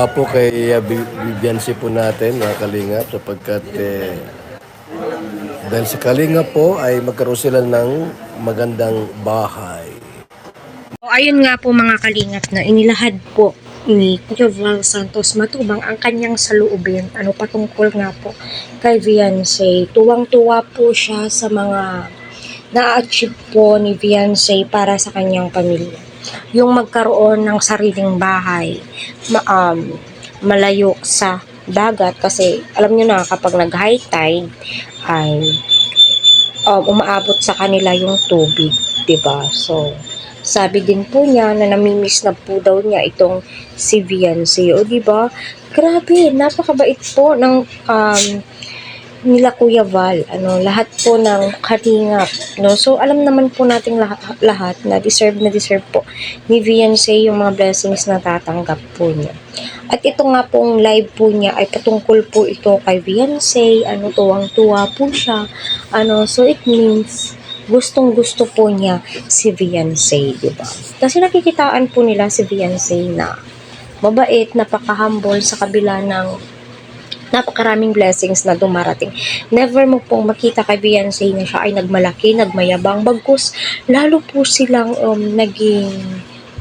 Po kay Bibiansi po natin, mga Kalingap, sapagkat dahil si Kalingap po ay magkaroon sila ng magandang bahay. O, ayun nga po mga kalingap na inilahad po ni Kuya Val Santos Matubang ang kanyang saloobin. Patungkol nga po kay Viancy. Tuwang-tuwa po siya sa mga na-achieve po ni Viancy para sa kanyang pamilya. Yung magkaroon ng sariling bahay, malayo sa dagat kasi alam nyo na kapag nag-high tide ay umaabot sa kanila yung tubig, 'di ba? So sabi din po niya na namimiss na po daw niya itong si Viancy. O, diba? Grabe, napakabait po ng nila Kuya Val. Lahat po ng kalingap, no? So, alam naman po nating lahat na deserve po ni Viancy yung mga blessings na tatanggap po niya. At ito nga pong live po niya ay patungkol po ito kay Viancy. Tuwang-tuwa po siya. So it means gustong-gusto po niya si Viancy, di ba? Kasi nakikitaan po nila si Viancy na mabait, napaka-humble sa kabila ng napakaraming blessings na dumarating. Never mo pong makita kay Viancy na siya ay nagmalaki, nagmayabang, bagkus lalo po silang naging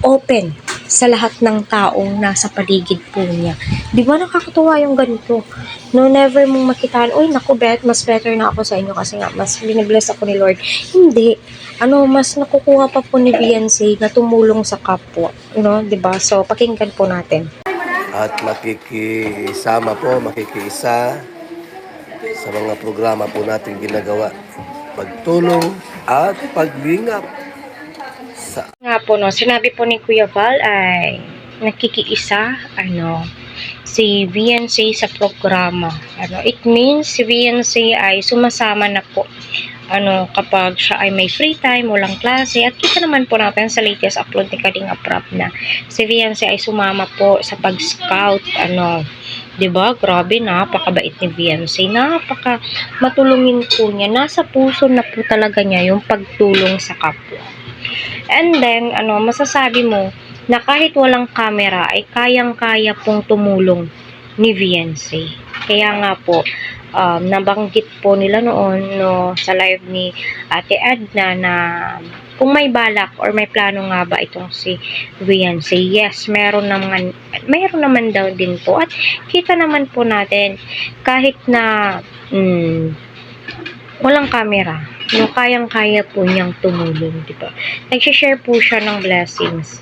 open sa lahat ng taong nasa paligid po niya. Di ba nakakatuwa yung ganito? No, never mong makitaan, uy, naku, mas better na ako sa inyo kasi nga, mas binibless ako ni Lord. Hindi. Mas nakukuha pa po ni Viancy na tumulong sa kapwa. Di ba? So, pakinggan po natin. At makikiisa sa mga programa po natin ginagawa. Pagtulong at paglingap. Nga po, no, sinabi po ni Kuya Val ay nakikiisa, si Viancy sa programa. It means si Viancy ay sumasama na po kapag siya ay may free time, walang klase. At kita naman po natin sa latest upload ni Kalinga Prab na si Viancy ay sumama po sa pag-scout. Diba? Grabe, napakabait ni Viancy. Napaka matulungin po niya. Nasa puso na po talaga niya yung pagtulong sa kapwa. And then, masasabi mo na kahit walang camera ay kayang-kaya pong tumulong ni Viancy. Kaya nga po, nabanggit po nila noon sa live ni Ate Edna na kung may balak or may plano nga ba itong si Viancy. Yes, meron naman daw din po. At kita naman po natin kahit na walang camera, kayang-kaya po niyang tumulong, diba? Nag-share po siya ng blessings.